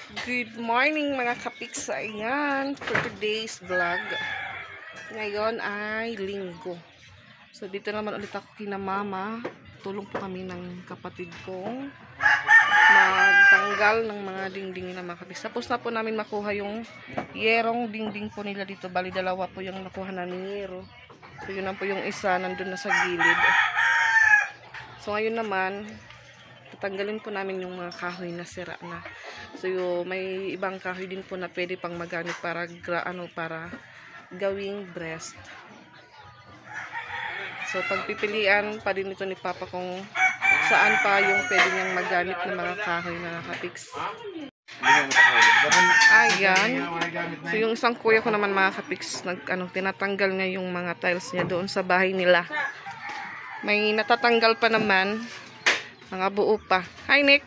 Good morning mga kapiks. Ayan, for today's vlog. Ngayon ay linggo. So dito naman ulit ako kina mama. Tulong po kami ng kapatid kong magtanggal ng mga dingding na mga kapiks. Tapos na po namin makuha yung yerong dingding po nila dito. Bali dalawa po yung nakuha namin yero. So yun na po yung isa nandun na sa gilid. So ngayon naman tatanggalin po namin yung mga kahoy na sira na. So may ibang kahoy din po na pwede pang magamit para para gawing breast. So pagpipilian pa din ito ni Papa kung saan pa yung pwede niyang magamit ng mga kahoy na kapiks. Ayan. So yung isang kuya ko naman mga kapiks, tinatanggal nga yung mga tiles niya doon sa bahay nila. May natatanggal pa naman. Mga buo pa. Hi, Nick!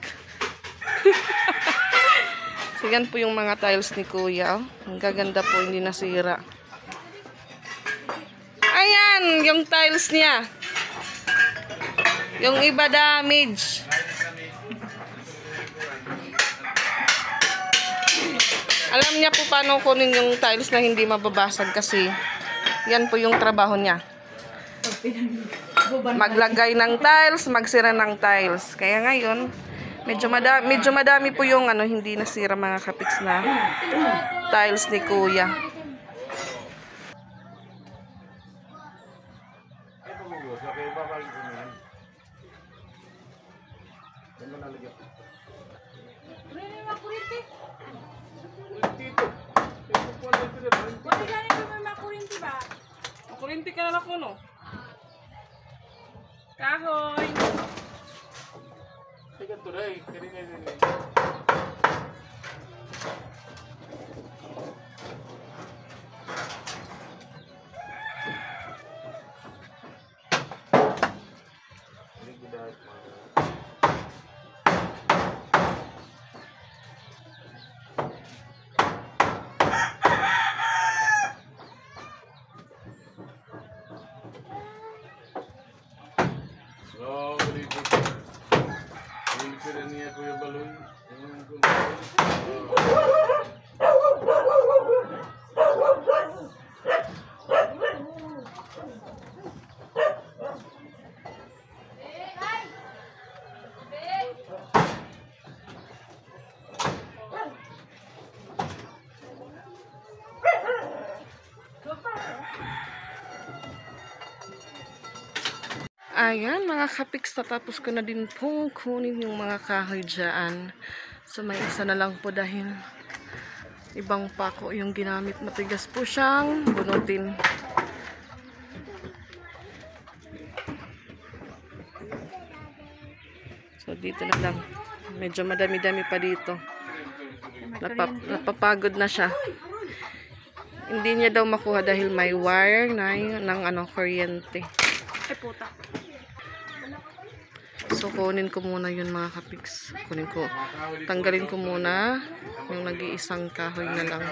So, yan po yung mga tiles ni Kuya. Ang gaganda po, hindi nasira. Ayan! Yung tiles niya. Yung iba damage. Alam niya po paano kunin yung tiles na hindi mababasag kasi yan po yung trabaho niya. Maglagay ng tiles, magsira ng tiles. Kaya ngayon, medyo madami po yung hindi nasira mga kapiks na tiles ni Kuya. Makurinti ka na ako, no? Kahoy! Sige, tuloy. Ayan mga kapiks, tatapos ko na din pong kunin yung mga kahoy dyan. So may isa na lang po dahil ibang pako yung ginamit. Matigas po siyang bunutin. So dito na lang. Medyo madami-dami pa dito. Napapagod na siya. Hindi niya daw makuha dahil may wire na ng kuryente. Ay puta. So, kunin ko muna yun mga kapiks. Tanggalin ko muna yung nag-iisang kahoy na lang.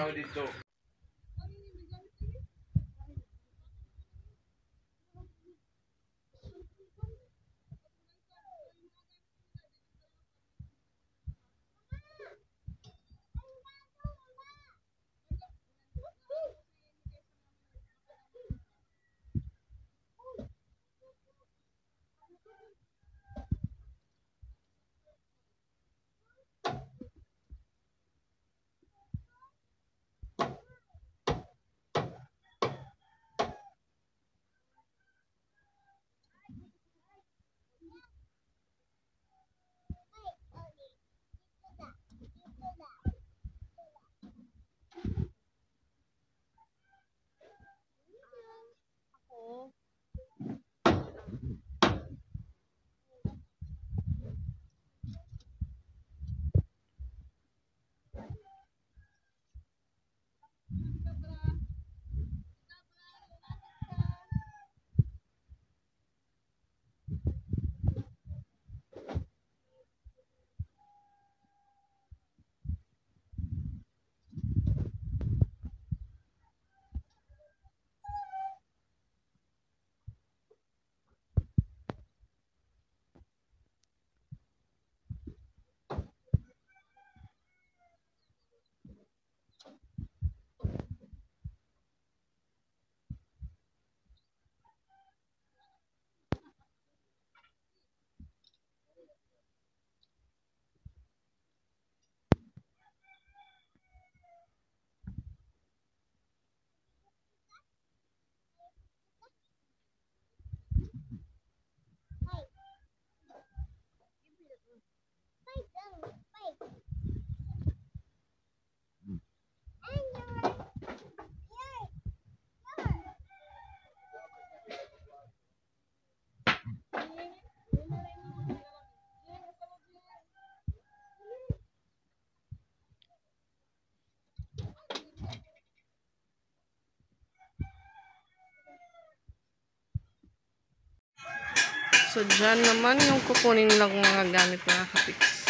So, dyan naman yung kukunin lang mga gamit mga kapiks.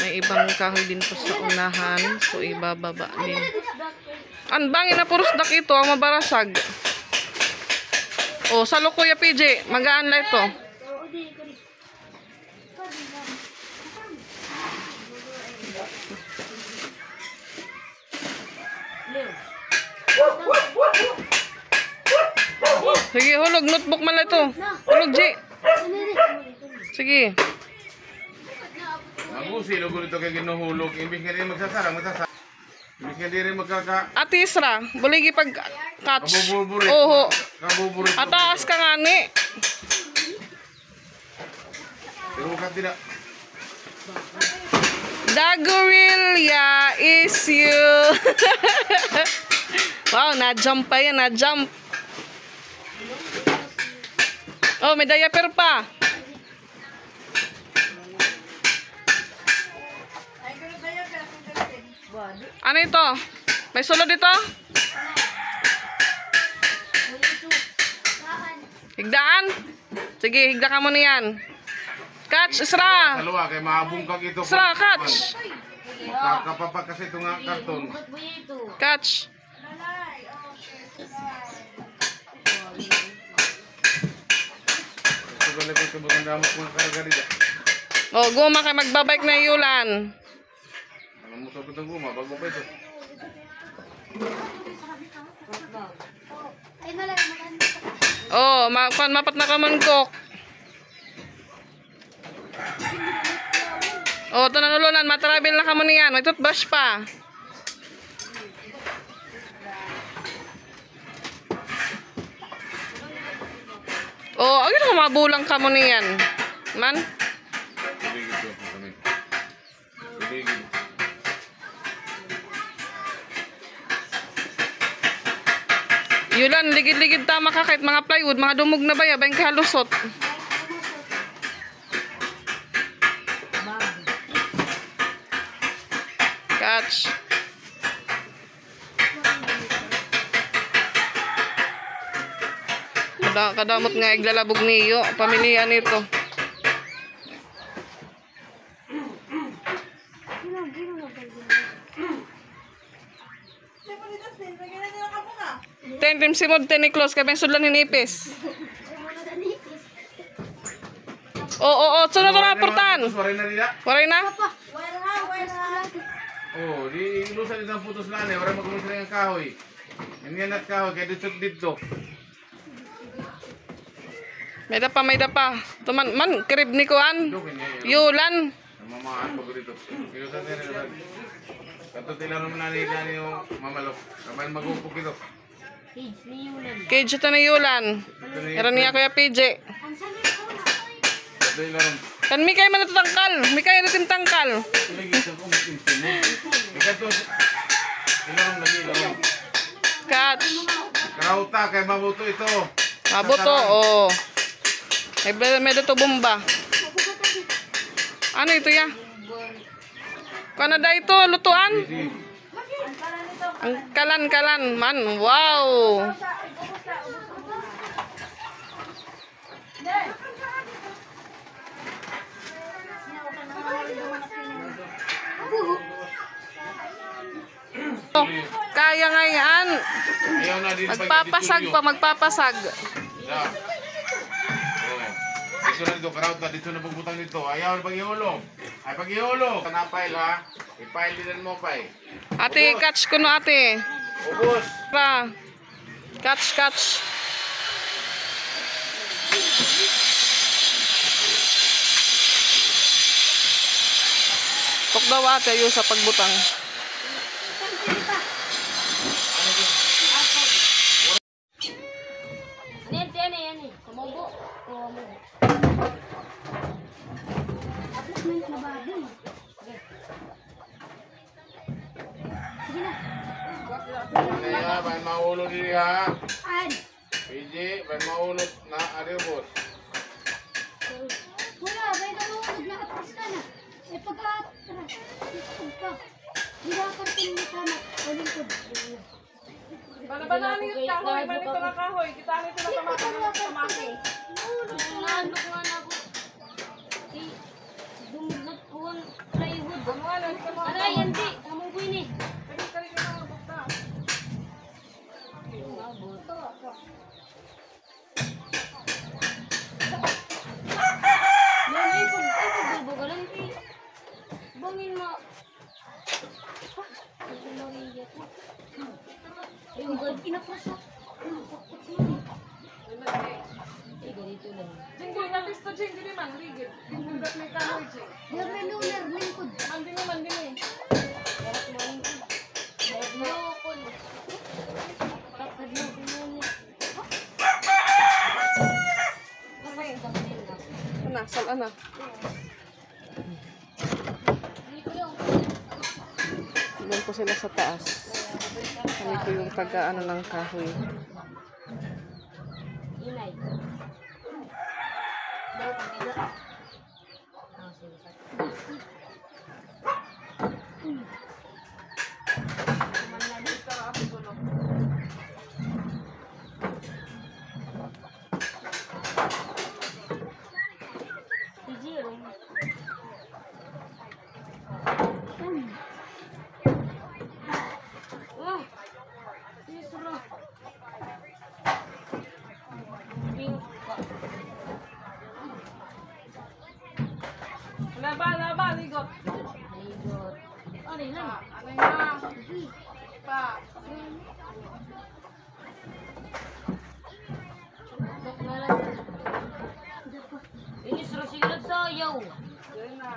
May ibang kahoy din po sa unahan. So, ibababa din. Ang bangin na puros dak ito, ang mabarasag. O, sa Kuya PJ, magaan na ito. Sige, hulog. Notebook man na ito. Hulog, G. Sige. Ako sino ko dito kay ginuhulog. Imbis nga rin magsasara. Imbis nga rin magkaka... Ate Isra, buligi pag-catch. Kabuburit. Oo. Kabuburit. Ataas ka nga ni. Pero ka tidak. The gorilla is you. Wow, na-jump pa yan, na-jump. Oh, may diaper pa. Ano ito? May sulod ito? Higdaan? Sige, higda ka mo niyan. Catch, Isra. Dalawa kay mahabong kag ito. Isra, catch. Makakapapak kasi ito nga karton. Catch. Ito ba lang ito bang damot mga karga dito. Oh, guma kay magbabike na Yulan. Ang motor ko itong guma, bago pa ito. Oh, mapat na ka man kok. Oh, ito na nulunan, matravel na ka mo niyan. May toothbrush pa. Oh, agad na mabulang ka mo niyan. Man? Biligid ito kami. Biligid. Yulan, ligid-ligid tama ka kahit mga plywood, mga dumog na ba ya, bayang kalusot. Catch. Kadamot nga iglalabog niyo, pamilihan nito. Tim simod teniklos kaya sudlan hinipis. Oo, sunod na portan. Waray na nila. Waray na? Oh, di ilusan itong putos na ne, waray magkumis na yung kahoy. Yan at kahoy, kaya dito. May dapa. Tuman man krib ni kuan. Yulan. Namamaan pag dito. Ilusan nila naman. Kanto tila naman na nila yung mamalok. Kaman magupok ito. Cage ito na Yulan. Meron niya Kuya PJ. Ito yung larong. Kan Mikay man natutangkal. Mikay natin tangkal. Piligid ako makinsin mo. Ikato. Ilarong lagi, ilarong. Catch. Karauta, kay mabuto ito. Mabuto, oh. May dato bomba. Ano ito ya? Kanada ito, lutuan? Ang kalan man. Wow. Oh, kaya nga yan. Ayaw na din Magpapasag. Yeah. Dito na dito, karauta, dito na pagbutang dito. Ayaw na pag-iulong. Ay pag-iulong. Kanapay la, i-file din mo pa eh. Ate, catch ko no ate. Ubus. Pra. Catch. Tok daw ate yung sa pagbutang. Yan. Kumubo. Kaya, bahan maulog diri ha. An. PJ, bahan maulog na aribos. Wala, bay nalungod na atras ka na. Eh pag-atras, ka. Hindi ka kartin mo sana. Uling ko. Banabanan yung kahoy, manito na kahoy. Kita nito na tamaki. Nalok nga na ako. Dumudot ko ang plywood. Aray, hindi. Among ko ini. Ay, pag-bulbo ka lang. Bangin mo. Ay, God, inaprasa. Ay, ganito lang. Jinggoy, natis to jinggoy man, ligid. Jinggoy, ba't may kahoy, jing? Diyan may lunar, lingkod. Mandini, mandini. Darat mo ang darat mo ako. Kapag mo pinuli. Ana, sal ana. Doon po sila sa taas. Kami po yung taga-ano ng kahoy. Inay. Daw pagkila. Ah, sige. Laba, ligot. Ligot. Ano lang? Ano nga? Pa. Dok na lang. Ini suruh silat sayaw. Yan na.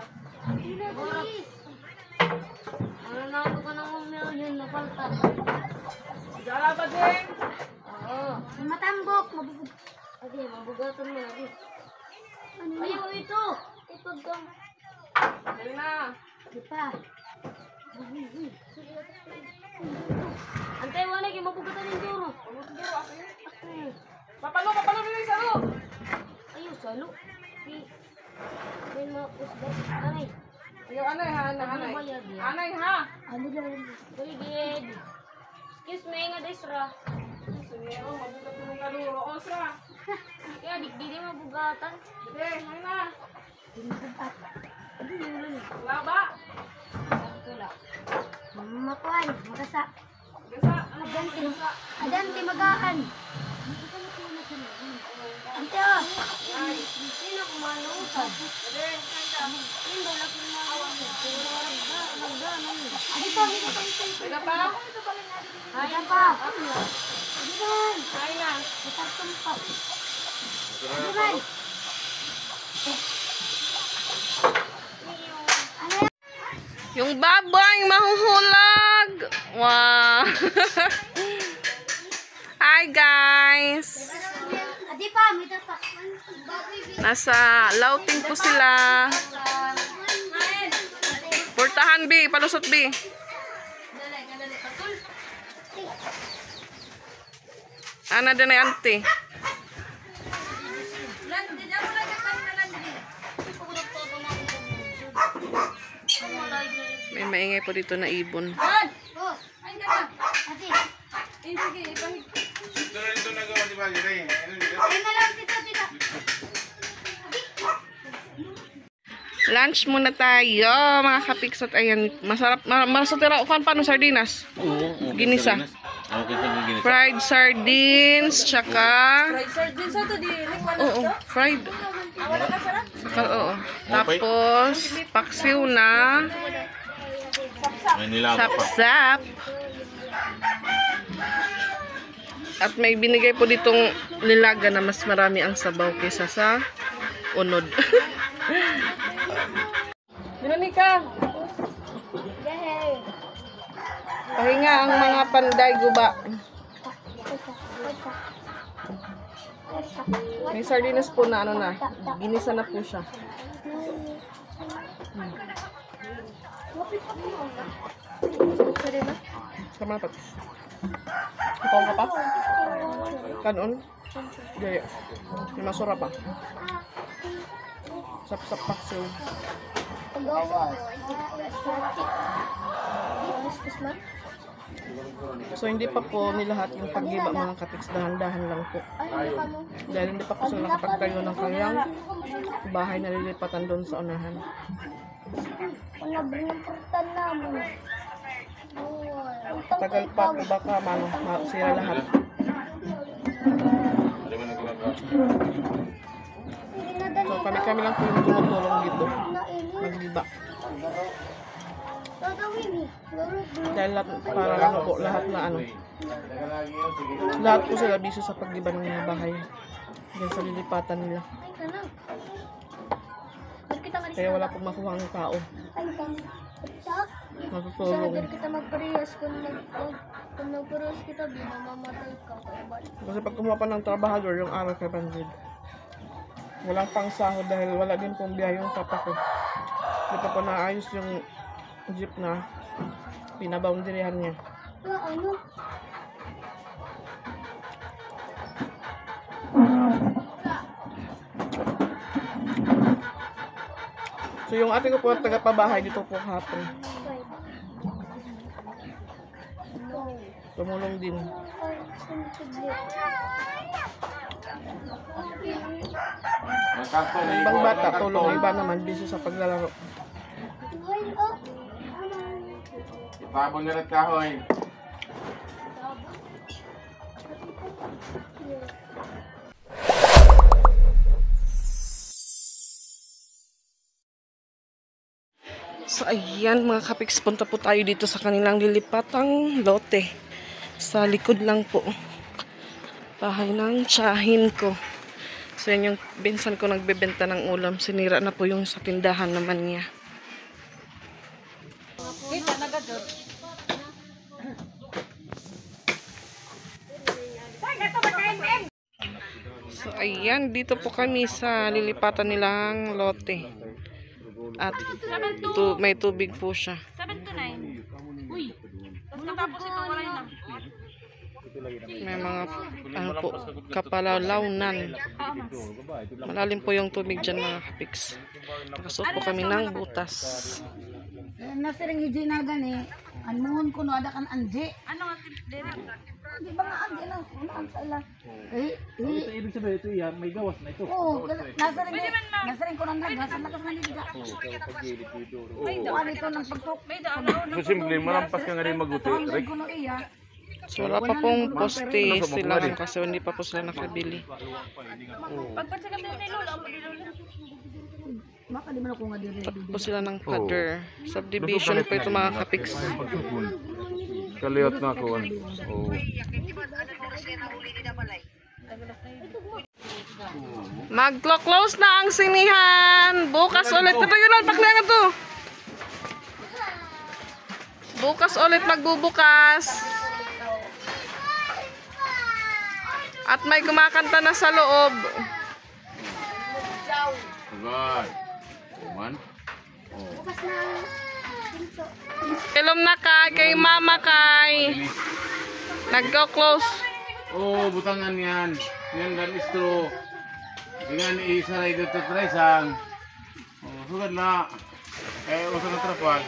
Ano na ako ka ng million na palta? Gala ba din? Oo. Matambok. Adi, mabugatan mo lagi. Ayaw ito. Ito dong. Yan na. Di pa. Antay wala kayo mabugatan yung duro. Papalo nila yung salo. Ayaw, salo. May mausgat. Anay. Yung anay ha, anay. Anay ha. Ano lang? Baligid. Excuse me, nga desra. Sige, oh, mabugat mo ng kaluro. Osra. Kaya di mabugatan. Sige, yan na. Mabugat. Ano yung ulan? Laba. Wala. Makuan, magasa. Gasa. Adanti. Adanti magaan. Ante oh. Sino kumanutan? Sige, kanta. Sino lang kumanutan? Adi pa, adi pa. Pwede pa? Ada pa. Adi pa. Ay na. Itartong pa. Adi pa. Yung baboy mahuhulag. Wow. Hi guys. Adi pa, may pa. Nasa Lauting po sila. Portahan B, palusot B. Ana din ay auntie. May maingay po dito na ibon. Dito nagawa, di ba? Lunch muna tayo, mga kapiksot. Ayan, masarap. Masarap kan paano sardinas? Oo. Ginisa. Okay, ginisa. Fried sardines, tsaka... Fried sardines ito di likwan. Oo, fried. Wala na sarap. Saka, oo. Tapos, paksiw na May nilaba pa. sapsap. At may binigay po ditong nilaga na mas marami ang sabaw kaysa sa unod. Veronica, pahinga ang mga panday guba. May sardinas po na ano na, ginisa na po siya. Sama pa. Ikaw ka pa? Kanon? Gaya. May masura pa. Sap-sap paksiw. Pagawas. Kuskus man. So hindi pa po nilahat yung paggiba mga kapiks, dahan-dahan lang po. Ay, ano? Dahil hindi pa po sila nakapagtayo ng kanyang bahay na lilipatan doon sa unahan. Wala binumputan namin. Tagal pa po baka sira lahat. Ano man ang ginagawa? So kami lang po yung tumutulong dito. Maggiba. Dahil para ano po, lahat na ano. Lahat po sila bisyo sa paggiba ng mga bahay. Diyan sa lilipatan nila. Kaya wala pong makuha ang tao. Matutulong. Sabi kita magparehas kung nagparehas kita, mamamatay ka. Kasi pag kumuha pa ng trabahador, yung araw kay Banjid, walang pang sahod dahil wala din pong biya yung papa ko. Hindi pa po naayos yung jeep na pinaboundaryhan niya. Ano? So yung ate ko po taga-pabahay dito po kahapon. Tumulong din. Magkakto na Yung ibang bata, tulong. Yung iba naman, busy sa paglalaro. Itabon nila at kahoy. So ayan mga kapiks, punta po tayo dito sa kanilang lilipatang lote. Sa likod lang po. Bahay ng tiyahin ko. So yan yung binsan ko nagbebenta ng ulam. Sinira na po yung sa tindahan naman niya. So ayan, dito po kami sa lilipatan nilang lote. At may tubig po siya. 7 to 9. Uy. Tapos ito wala na. May mga ano po, kapalawnan. Malalim po yung tubig dyan mga kapiks. Nakasuot po kami ng butas. Nasiring hiji na gani, anuhon ko no ada kan anje. Ano nga dire? Di ba nga anje lang, unaan sa ila. Ito ibig sabihin ito yan, may gawas na ito. Oo, nasiring ko nang lagas, lagas nga nila. Oo, ano ito ng pagtok. May daan. So simple, malampas ka nga rin maguti. Ang ko no iya. So wala pa pong poste sila kasi hindi pa po sila nakabili. Pagpansin kami ni Lola, ang Lola. Baka di man ako nga dire. Tapos po sila ng pader. Subdivision po ito mga kapiks. Kaliyot na ako. Oh. Mag-close na ang sinihan. Bukas ulit. Ito yun ang paklangan to. Bukas ulit magbubukas. At may kumakanta na sa loob. Agad. Kuman. Ilom na kay mama kay. Nagko-close. Oh, butangan yan. Yan dan istro. Dengan isa ray dito tresang. Oh, sugad na. Eh, usa na trapag.